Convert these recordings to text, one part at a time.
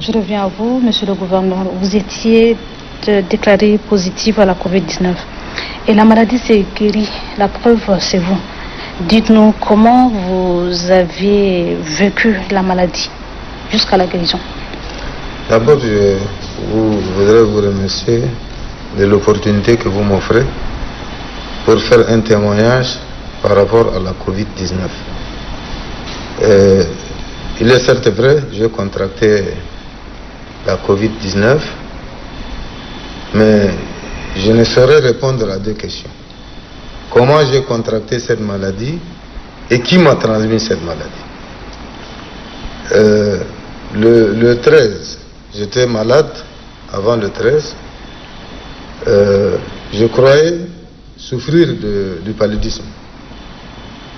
Je reviens à vous, monsieur le gouverneur. Vous étiez déclaré positif à la COVID-19 et la maladie s'est guérie. La preuve, c'est vous. Dites-nous comment vous avez vécu la maladie jusqu'à la guérison. D'abord, je voudrais vous remercier de l'opportunité que vous m'offrez pour faire un témoignage par rapport à la COVID-19. Il est certes vrai, j'ai contracté la COVID-19, mais je ne saurais répondre à deux questions. Comment j'ai contracté cette maladie et qui m'a transmis cette maladie? Le 13, j'étais malade avant le 13. Je croyais souffrir du paludisme.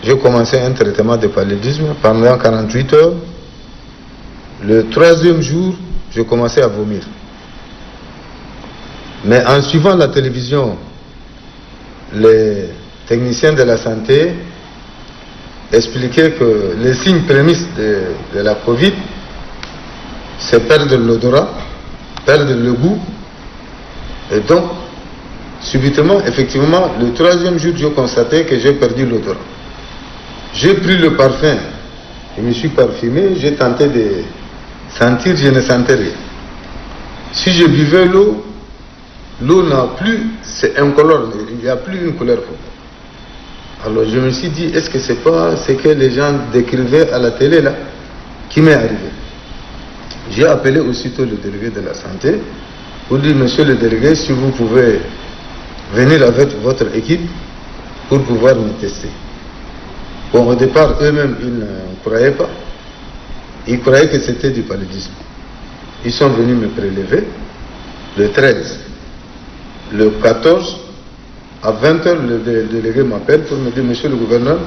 J'ai commencé un traitement de paludisme pendant 48 heures. Le troisième jour, je commençais à vomir. Mais en suivant la télévision, les techniciens de la santé expliquaient que les signes prémices de la Covid, c'est perdre l'odorat, perdre le goût. Et donc, subitement, effectivement, le troisième jour, je constatais que j'ai perdu l'odorat. J'ai pris le parfum, je me suis parfumé, j'ai tenté de sentir, je ne sentais rien. Si je buvais l'eau, l'eau n'a plus, c'est incolore, il n'y a plus une couleur. Alors je me suis dit, est-ce que c'est pas ce que les gens décrivaient à la télé là, qui m'est arrivé? J'ai appelé aussitôt le délégué de la santé pour dire, monsieur le délégué, si vous pouvez venir avec votre équipe pour pouvoir me tester. Bon, au départ, eux-mêmes, ils ne croyaient pas. Ils croyaient que c'était du paludisme. Ils sont venus me prélever le 13. Le 14, à 20h, le délégué m'appelle pour me dire, monsieur le gouverneur,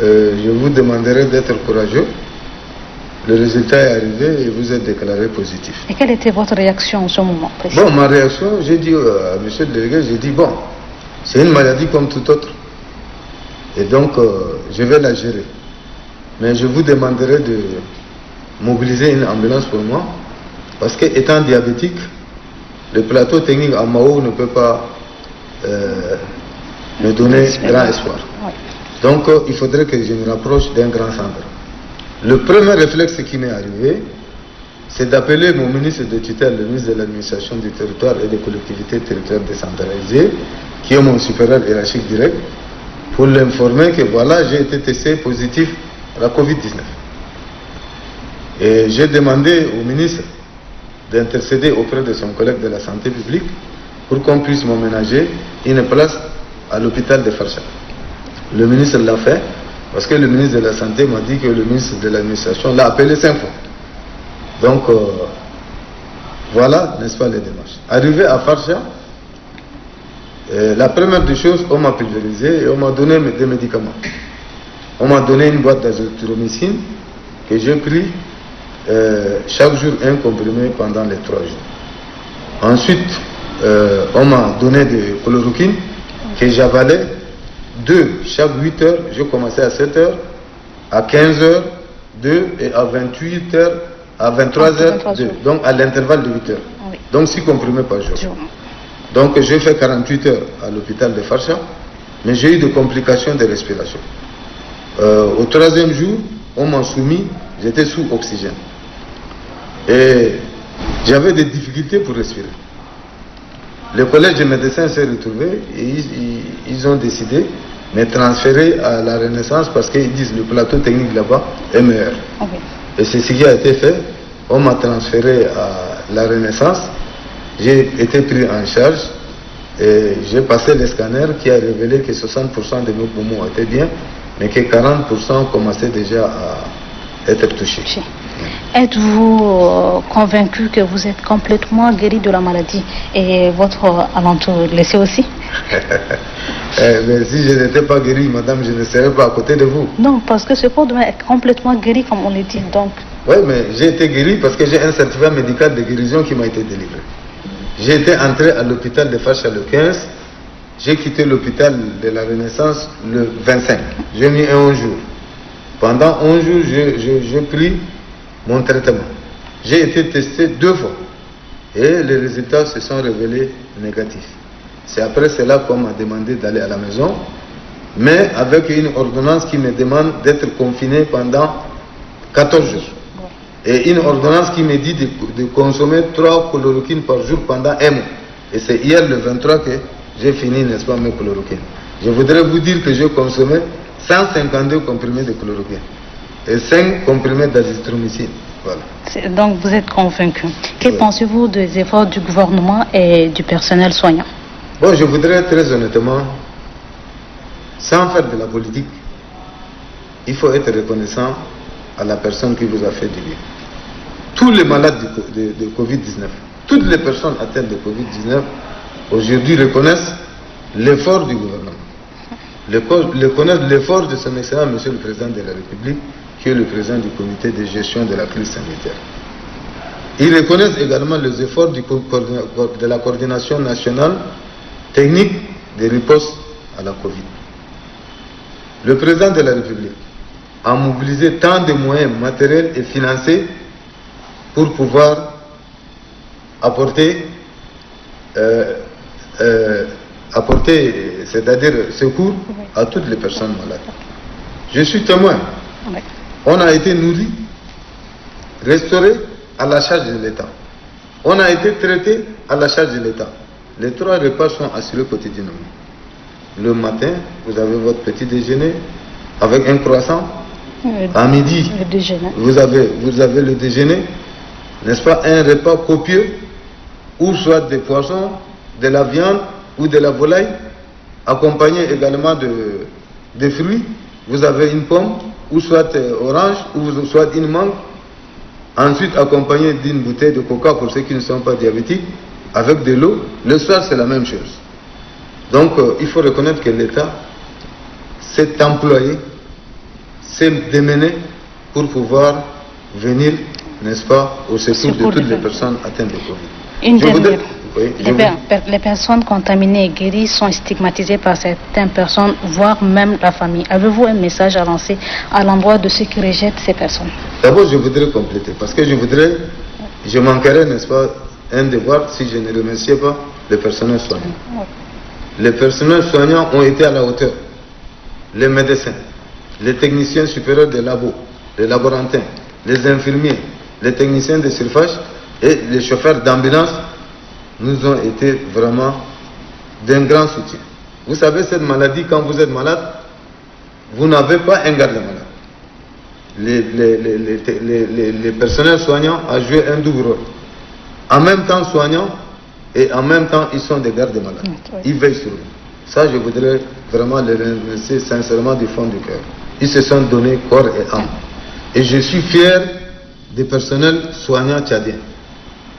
je vous demanderai d'être courageux. Le résultat est arrivé et vous êtes déclaré positif. Et quelle était votre réaction en ce moment précis? Bon, ma réaction, j'ai dit à monsieur le délégué, j'ai dit, bon, c'est une maladie comme toute autre. Et donc, je vais la gérer. Mais je vous demanderai de mobiliser une ambulance pour moi, parce que étant diabétique, le plateau technique à Mao ne peut pas me donner grand espoir. Oui. Donc, il faudrait que je me rapproche d'un grand centre. Le premier réflexe qui m'est arrivé, c'est d'appeler mon ministre de tutelle, le ministre de l'administration du territoire et des collectivités territoriales décentralisées, qui est mon supérieur hiérarchique direct, pour l'informer que voilà, j'ai été testé positif à la COVID-19. Et j'ai demandé au ministre d'intercéder auprès de son collègue de la santé publique pour qu'on puisse m'aménager une place à l'hôpital de Farsha. Le ministre l'a fait parce que le ministre de la santé m'a dit que le ministre de l'administration l'a appelé 5 fois. Donc voilà, n'est-ce pas, les démarches. Arrivé à Farsha, la première des choses, on m'a pulvérisé et on m'a donné des médicaments. On m'a donné une boîte d'azithromycine que j'ai pris chaque jour un comprimé pendant les 3 jours. Ensuite, on m'a donné de chloroquine que j'avalais 2 chaque 8 heures. Je commençais à 7 heures, à 15 heures, 2 et à 28 heures, à 23 heures, 2. Donc à l'intervalle de 8 heures. Oui. Donc 6 comprimés par jour. Donc j'ai fait 48 heures à l'hôpital de Farsha, mais j'ai eu des complications de respiration. Au 3e jour, on m'a soumis, j'étais sous oxygène. Et j'avais des difficultés pour respirer. Le collège de médecins s'est retrouvé et ils ont décidé de me transférer à la Renaissance parce qu'ils disent que le plateau technique là-bas est meilleur. Okay. Et c'est ce qui a été fait. On m'a transféré à la Renaissance. J'ai été pris en charge et j'ai passé le scanner qui a révélé que 60% de mes poumons étaient bien, mais que 40% commençaient déjà à être touchés. Êtes-vous convaincu que vous êtes complètement guéri de la maladie et votre alentour le sait aussi? Mais si je n'étais pas guéri, madame, je ne serais pas à côté de vous. Non, parce que ce corps doit être complètement guéri, comme on le dit. Donc. Oui, mais j'ai été guéri parce que j'ai un certificat médical de guérison qui m'a été délivré. J'ai été entré à l'hôpital de Farsha le 15. J'ai quitté l'hôpital de la Renaissance le 25. J'ai mis 11 jours. Pendant 11 jours, j'ai pris mon traitement. j'ai été testé 2 fois. Et les résultats se sont révélés négatifs. C'est après cela qu'on m'a demandé d'aller à la maison, mais avec une ordonnance qui me demande d'être confiné pendant 14 jours. Et une ordonnance qui me dit de consommer 3 chloroquines par jour pendant 1 mois. Et c'est hier le 23 que j'ai fini, n'est-ce pas, mes chloroquines. Je voudrais vous dire que j'ai consommé 152 comprimés de chloroquine et 5 comprimés d'azithromycine. Voilà. Donc vous êtes convaincu. Que pensez-vous des efforts du gouvernement et du personnel soignant? Bon, je voudrais très honnêtement, sans faire de la politique, il faut être reconnaissant à la personne qui vous a fait du bien. Tous les malades de Covid-19, toutes les personnes atteintes de Covid-19, aujourd'hui reconnaissent l'effort du gouvernement. Reconnaissent l'effort de son excellent Monsieur le Président de la République, qui est le président du comité de gestion de la crise sanitaire. Ils reconnaissent également les efforts de la coordination nationale technique de riposte à la Covid. Le président de la République a mobilisé tant de moyens matériels et financiers pour pouvoir apporter, c'est-à-dire secours à toutes les personnes malades. Je suis témoin. On a été nourri, restauré à la charge de l'État. On a été traité à la charge de l'État. Les 3 repas sont assurés quotidiennement. Le matin, vous avez votre petit déjeuner avec un croissant. À midi, vous avez le déjeuner, n'est-ce pas, un repas copieux, ou soit des poissons, de la viande ou de la volaille, accompagné également de fruits. Vous avez une pomme, ou soit orange, ou soit une mangue, ensuite accompagné d'une bouteille de coca pour ceux qui ne sont pas diabétiques, avec de l'eau. Le soir, c'est la même chose. Donc, il faut reconnaître que l'État s'est employé, s'est démené pour pouvoir venir, n'est-ce pas, au secours de toutes les personnes atteintes de Covid. Les personnes contaminées et guéries sont stigmatisées par certaines personnes, voire même la famille. Avez-vous un message à lancer à l'endroit de ceux qui rejettent ces personnes? D'abord, je voudrais compléter, parce que je manquerais, n'est-ce pas, un devoir si je ne remerciais pas le personnel soignant. Les personnels soignants ont été à la hauteur. Les médecins, les techniciens supérieurs des labos, les laborantins, les infirmiers, les techniciens de surface et les chauffeurs d'ambulance nous ont été vraiment d'un grand soutien. Vous savez, cette maladie, quand vous êtes malade, vous n'avez pas un garde-malade. Les personnels soignants ont joué un double rôle. En même temps soignants et en même temps ils sont des gardes-malades. Ils veillent sur nous. Ça, je voudrais vraiment les remercier sincèrement du fond du cœur. Ils se sont donnés corps et âme. Et je suis fier des personnels soignants tchadiens.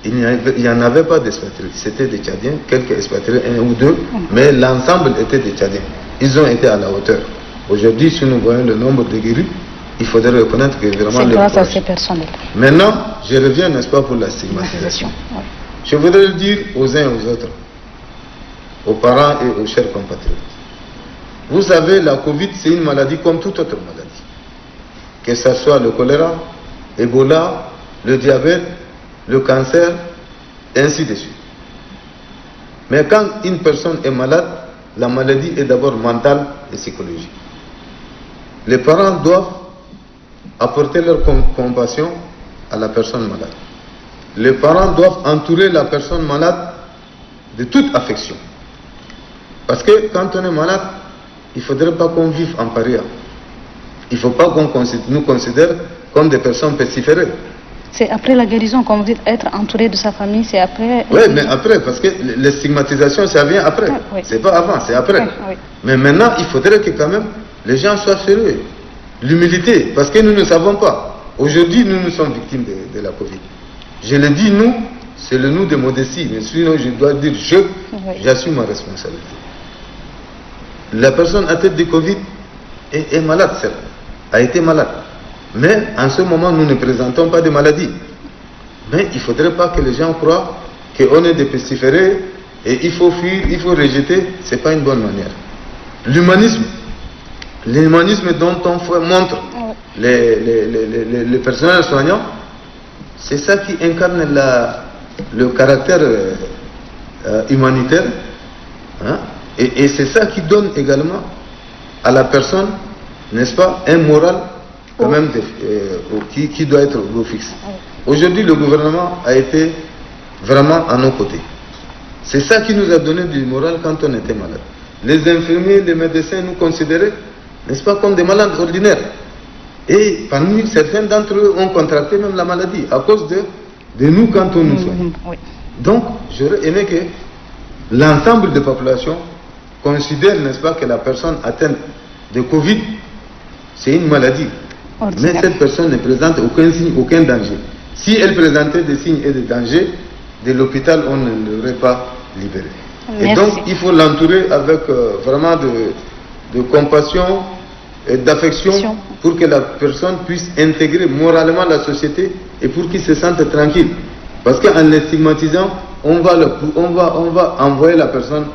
Il n'y en avait pas d'expatriés, c'était des Tchadiens, quelques expatriés, 1 ou 2, mais l'ensemble était des Tchadiens. Ils ont été à la hauteur. Aujourd'hui, si nous voyons le nombre de guéris, il faudrait reconnaître que vraiment... C'est grâce à ces personnes-là. Maintenant, je reviens, n'est-ce pas, pour la stigmatisation. Je voudrais le dire aux uns et aux autres, aux parents et aux chers compatriotes. Vous savez, la Covid, c'est une maladie comme toute autre maladie. Que ce soit le choléra, Ebola, le diabète, le cancer, et ainsi de suite. Mais quand une personne est malade, la maladie est d'abord mentale et psychologique. Les parents doivent apporter leur compassion à la personne malade. Les parents doivent entourer la personne malade de toute affection. Parce que quand on est malade, il ne faudrait pas qu'on vive en paria. Il ne faut pas qu'on nous considère comme des personnes pestiférées. C'est après la guérison, comme vous dites, être entouré de sa famille, c'est après... Oui, mais après, parce que les stigmatisations, ça vient après. Oui. C'est pas avant, c'est après. Oui. Mais maintenant, il faudrait que quand même les gens soient sérieux. L'humilité, parce que nous ne savons pas. Aujourd'hui, nous sommes victimes de la Covid. Je le dis, nous, c'est le nous de modestie. Mais sinon, je dois dire, j'assume ma responsabilité. La personne atteinte de Covid est malade, certes, a été malade. Mais en ce moment, nous ne présentons pas de maladie. Mais il ne faudrait pas que les gens croient qu'on est des pestiférés et il faut fuir, il faut rejeter. Ce n'est pas une bonne manière. L'humanisme dont on montre les personnels soignants, C'est ça qui incarne le caractère humanitaire, hein? Et c'est ça qui donne également à la personne, n'est-ce pas, un moral quand même qui doit être au fixe. Aujourd'hui, le gouvernement a été vraiment à nos côtés. C'est ça qui nous a donné du moral quand on était malade. Les infirmiers, les médecins nous considéraient, n'est-ce pas, comme des malades ordinaires. Et parmi certains d'entre eux ont contracté même la maladie à cause de nous quand on nous soigne. Oui. Donc, j'aurais aimé que l'ensemble des populations considère, n'est-ce pas, que la personne atteinte de Covid, c'est une maladie. Mais cette personne ne présente aucun signe, aucun danger. Si elle présentait des signes et des dangers, de l'hôpital, on ne l'aurait pas libéré. Merci. Et donc, il faut l'entourer avec vraiment de compassion et d'affection pour que la personne puisse intégrer moralement la société et pour qu'il se sente tranquille. Parce qu'en le stigmatisant, on va envoyer la personne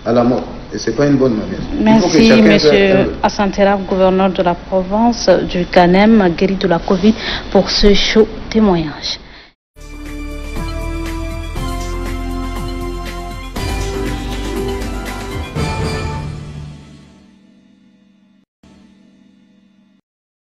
à la mort. Et ce n'est pas une bonne manière. Merci, M. Assantera, gouverneur de la province du Kanem, guéri de la Covid, pour ce chaud témoignage.